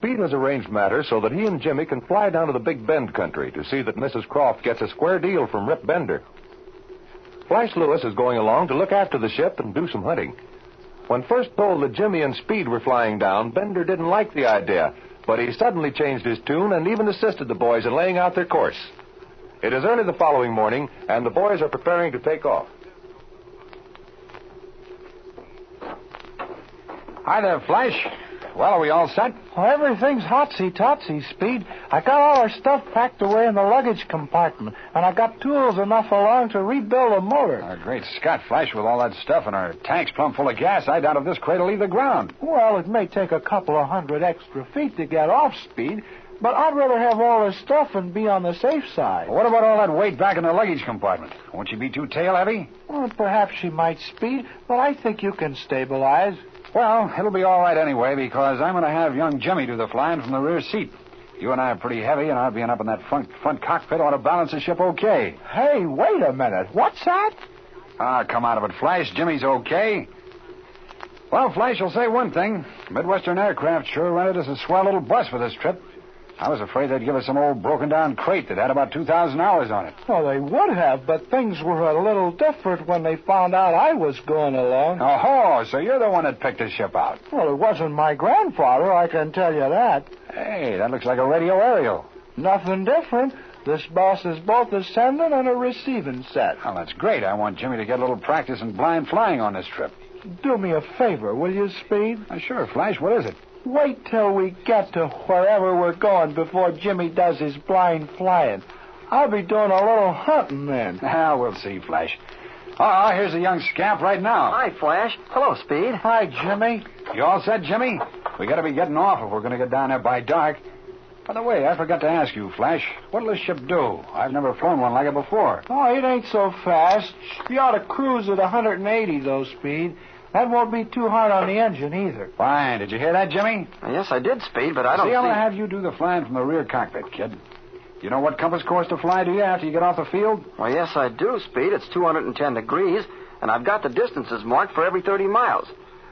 Speed has arranged matters so that he and Jimmy can fly down to the Big Bend country to see that Mrs. Croft gets a square deal from Rip Bender. Flash Lewis is going along to look after the ship and do some hunting. When first told that Jimmy and Speed were flying down, Bender didn't like the idea, but he suddenly changed his tune and even assisted the boys in laying out their course. It is early the following morning, and the boys are preparing to take off. Hi there, Flash. Well, are we all set? Well, everything's hotsy-totsy, Speed. I got all our stuff packed away in the luggage compartment, and I got tools enough along to rebuild a motor. Great Scott, Flash, with all that stuff and our tanks plumb full of gas, I doubt if this crate'll leave the ground. Well, it may take a couple of hundred extra feet to get off, Speed, but I'd rather have all this stuff and be on the safe side. Well, what about all that weight back in the luggage compartment? Won't you be too tail-heavy? Well, perhaps she might, Speed, but I think you can stabilize. Well, it'll be all right anyway, because I'm going to have young Jimmy do the flying from the rear seat. You and I are pretty heavy, and our being up in that front cockpit ought to balance the ship okay. Hey, wait a minute. What's that? Come out of it, Flash. Jimmy's okay. Well, Flash, I'll say one thing. Midwestern Aircraft sure rented us a swell little bus for this trip. I was afraid they'd give us some old broken-down crate that had about 2,000 hours on it. Well, they would have, but things were a little different when they found out I was going along. Oh, so you're the one that picked the ship out. Well, it wasn't my grandfather, I can tell you that. Hey, that looks like a radio aerial. Nothing different. This bus is both a sending and a receiving set. Well, that's great. I want Jimmy to get a little practice in blind flying on this trip. Do me a favor, will you, Speed? Sure, Flash. What is it? Wait till we get to wherever we're going before Jimmy does his blind flying. I'll be doing a little hunting then. We'll see, Flash. Oh, here's a young scamp right now. Hi, Flash. Hello, Speed. Hi, Jimmy. You all set, Jimmy? We got to be getting off if we're going to get down there by dark. By the way, I forgot to ask you, Flash, what'll this ship do? I've never flown one like it before. Oh, it ain't so fast. You ought to cruise at 180, though, Speed. That won't be too hard on the engine, either. Fine. Did you hear that, Jimmy? Yes, I did, Speed, but I don't see. I'm going to have you do the flying from the rear cockpit, kid. You know what compass course to fly, do you, after you get off the field? Well, yes, I do, Speed. It's 210 degrees, and I've got the distances marked for every 30 miles.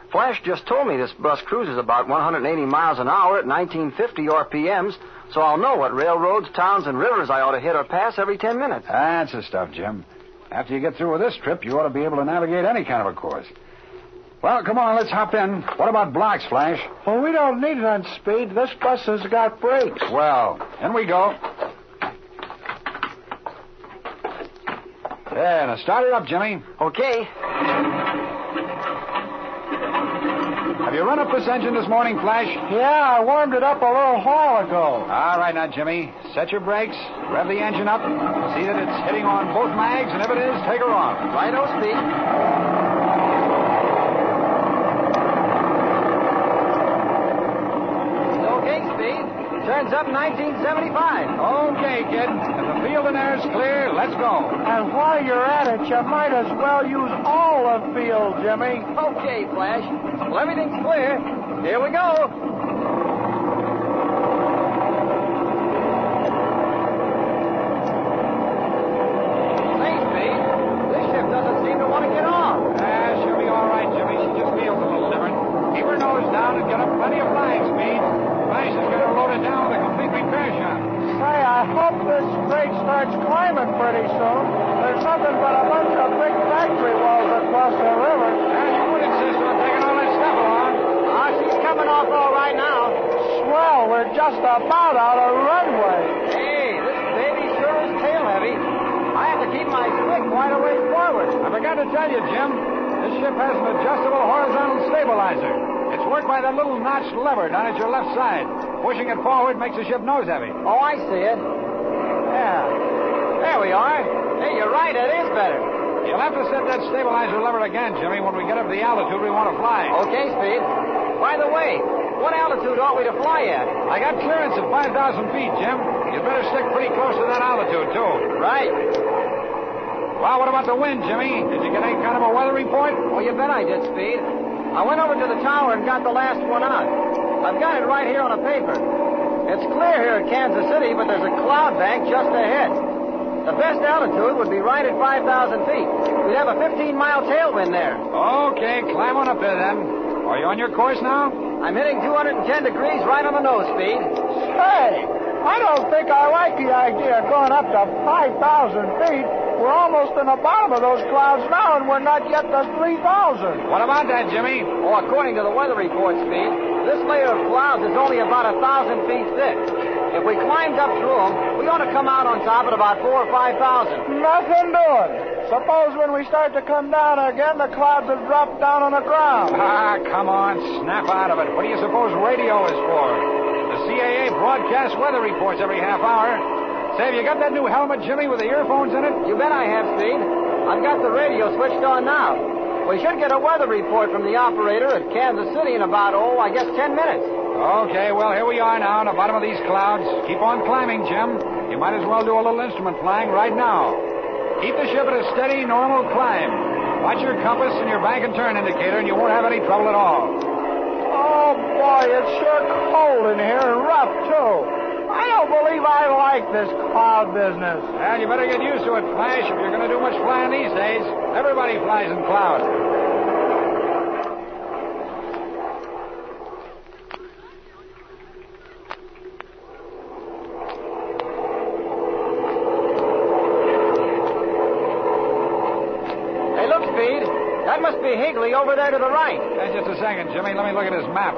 Flash just told me this bus cruises about 180 miles an hour at 1950 RPMs, so I'll know what railroads, towns, and rivers I ought to hit or pass every 10 minutes. That's the stuff, Jim. After you get through with this trip, you ought to be able to navigate any kind of a course. Well, come on, let's hop in. What about blocks, Flash? Well, we don't need it on Speed. This bus has got brakes. Well, in we go. There, now start it up, Jimmy. Okay. Have you run up this engine this morning, Flash? Yeah, I warmed it up a little while ago. All right, now, Jimmy. Set your brakes, rev the engine up, see that it's hitting on both mags, and if it is, take her off. Righto, Speed. Turns up 1975. Okay, kid. If the field and air's clear, let's go. And while you're at it, you might as well use all the field, Jimmy. Okay, Flash. Well, everything's clear. Here we go. Say, Speed, this ship doesn't seem to want to get off. She'll be all right, Jimmy. She just feels a little different. Keep her nose down and get up plenty of flying speed. Flash is going to load it down with a complete repair shop. Say, I hope this freight starts climbing pretty soon. There's nothing but a bunch of big factory walls across the river. You would insist on taking all that stuff along. She's coming off all right now. Swell, we're just about out of runway. Hey, this baby sure is tail heavy. I have to keep my stick quite a ways forward. I forgot to tell you, Jim, this ship has an adjustable horizontal stabilizer. It's worked by that little notched lever down at your left side. Pushing it forward makes the ship nose heavy. Oh, I see it. Yeah. There we are. Hey, you're right. It is better. You'll have to set that stabilizer lever again, Jimmy, when we get up to the altitude we want to fly. Okay, Speed. By the way, what altitude ought we to fly at? I got clearance at 5,000 feet, Jim. You'd better stick pretty close to that altitude, too. Right. Well, what about the wind, Jimmy? Did you get any kind of a weather report? Well, you bet I did, Speed. I went over to the tower and got the last one out. I've got it right here on a paper. It's clear here at Kansas City, but there's a cloud bank just ahead. The best altitude would be right at 5,000 feet. We'd have a 15-mile tailwind there. Okay, climb on up there, then. Are you on your course now? I'm hitting 210 degrees right on the nose, Speed. Hey, I don't think I like the idea of going up to 5,000 feet. We're almost in the bottom of those clouds now, and we're not yet to 3,000. What about that, Jimmy? Oh, according to the weather report, Speed, this layer of clouds is only about 1,000 feet thick. If we climbed up through them, we ought to come out on top at about 4,000 or 5,000. Nothing doing. Suppose when we start to come down again, the clouds will drop down on the ground. Ah, come on, snap out of it. What do you suppose radio is for? The CAA broadcasts weather reports every half hour. Say, have you got that new helmet, Jimmy, with the earphones in it? You bet I have, Speed. I've got the radio switched on now. We should get a weather report from the operator at Kansas City in about, 10 minutes. Okay, well, here we are now on the bottom of these clouds. Keep on climbing, Jim. You might as well do a little instrument flying right now. Keep the ship at a steady, normal climb. Watch your compass and your bank and turn indicator, and you won't have any trouble at all. Oh, boy, it's sure cold in here and rough, too. I don't believe I like this cloud business. Well, you better get used to it, Flash, if you're going to do much flying these days. Everybody flies in clouds. Hey, look, Speed. That must be Higley over there to the right. Hey, just a second, Jimmy. Let me look at his map.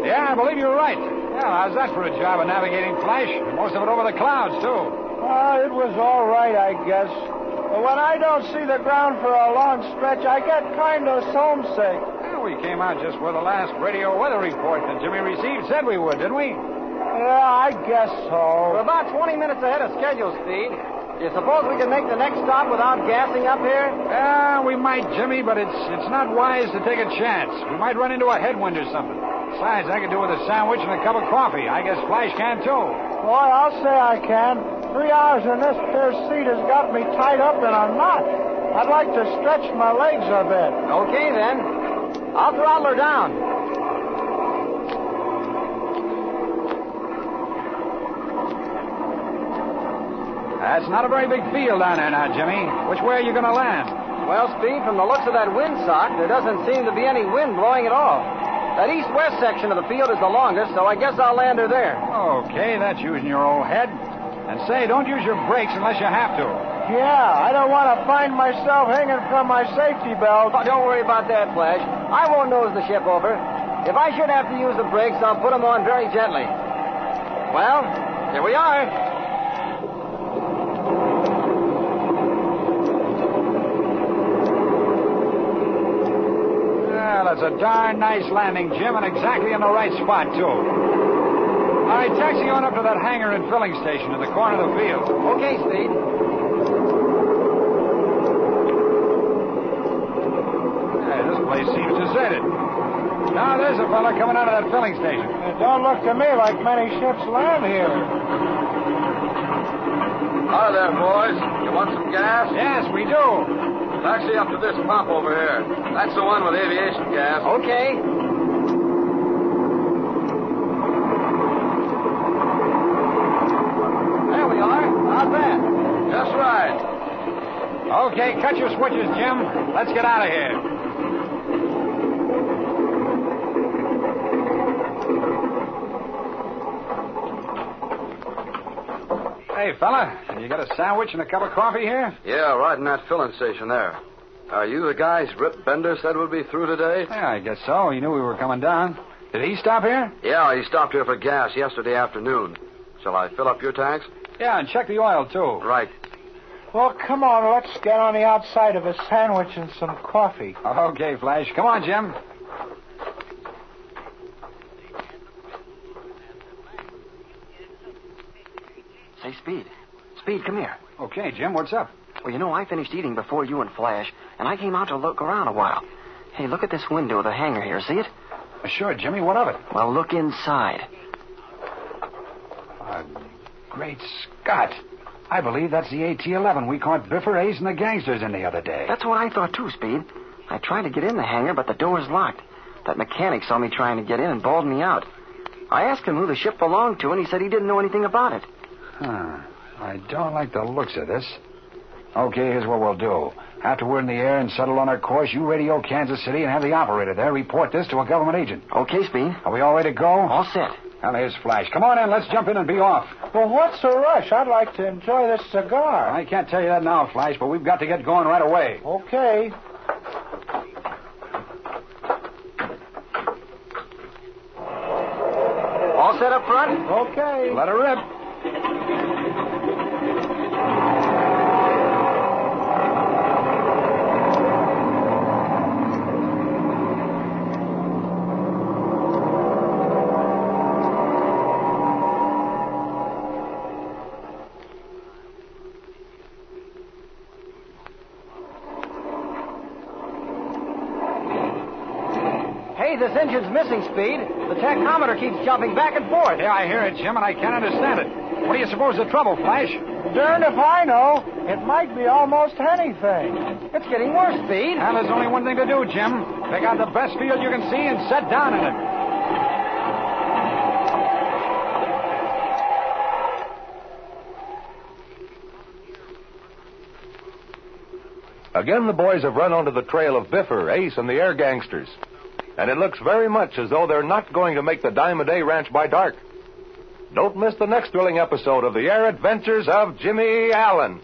Yeah, I believe you're right. Well, how's that for a job of navigating, Flash? Most of it over the clouds, too. It was all right, I guess. But when I don't see the ground for a long stretch, I get kind of homesick. Well, we came out just where the last radio weather report that Jimmy received said we would, didn't we? Yeah, I guess We're so. about 20 minutes ahead of schedule, Speed. You suppose we can make the next stop without gassing up here? We might, Jimmy, but it's not wise to take a chance. We might run into a headwind or something. Besides, I could do with a sandwich and a cup of coffee. I guess Flash can, too. Boy, I'll say I can. 3 hours in this here seat has got me tied up in a knot. I'd like to stretch my legs a bit. Okay, then. I'll throttle her down. That's not a very big field down there now, Jimmy. Which way are you going to land? Well, Speed, from the looks of that windsock, there doesn't seem to be any wind blowing at all. That east-west section of the field is the longest, so I guess I'll land her there. Okay, that's using your old head. And say, don't use your brakes unless you have to. Yeah, I don't want to find myself hanging from my safety belt. Oh, don't worry about that, Flash. I won't nose the ship over. If I should have to use the brakes, I'll put them on very gently. Well, here we are. Well, that's a darn nice landing, Jim, and exactly in the right spot, too. All right, taxi on up to that hangar and filling station in the corner of the field. Okay, Speed. Hey, this place seems deserted. Now, there's a fella coming out of that filling station. It don't look to me like many ships land here. Hi there, boys. You want some gas? Yes, we do. Taxi up to this pump over here. That's the one with aviation gas. Okay. There we are. Not bad. Just right. Okay, cut your switches, Jim. Let's get out of here. Hey, fella, you got a sandwich and a cup of coffee here? Yeah, right in that filling station there. Are you the guys Rip Bender said would be through today? Yeah, I guess so. He knew we were coming down. Did he stop here? Yeah, he stopped here for gas yesterday afternoon. Shall I fill up your tanks? Yeah, and check the oil, too. Right. Well, come on, let's get on the outside of a sandwich and some coffee. Okay, Flash. Come on, Jim. Say, Speed. Speed, come here. Okay, Jim, what's up? Well, I finished eating before you and Flash, and I came out to look around a while. Hey, look at this window of the hangar here. See it? Sure, Jimmy. What of it? Well, look inside. Great Scott. I believe that's the AT-11 we caught Biffer, Ace, and the gangsters in the other day. That's what I thought, too, Speed. I tried to get in the hangar, but the door's locked. That mechanic saw me trying to get in and bawled me out. I asked him who the ship belonged to, and he said he didn't know anything about it. I don't like the looks of this. Okay, here's what we'll do. After we're in the air and settled on our course, you radio Kansas City and have the operator there report this to a government agent. Okay, Speed. Are we all ready to go? All set. Well, here's Flash. Come on in. Let's jump in and be off. Well, what's the rush? I'd like to enjoy this cigar. I can't tell you that now, Flash, but we've got to get going right away. Okay. All set up front? Okay. Let her rip. Hey, this engine's missing, Speed. The tachometer keeps jumping back and forth. Yeah, I hear it, Jim, and I can't understand it. What do you suppose the trouble, Flash? Darned if I know. It might be almost anything. It's getting worse, Speed. Well, there's only one thing to do, Jim. Pick out the best field you can see and set down in it. Again, the boys have run onto the trail of Biffer, Ace, and the Air Gangsters. And it looks very much as though they're not going to make the Diamond A Ranch by dark. Don't miss the next thrilling episode of the Air Adventures of Jimmy Allen.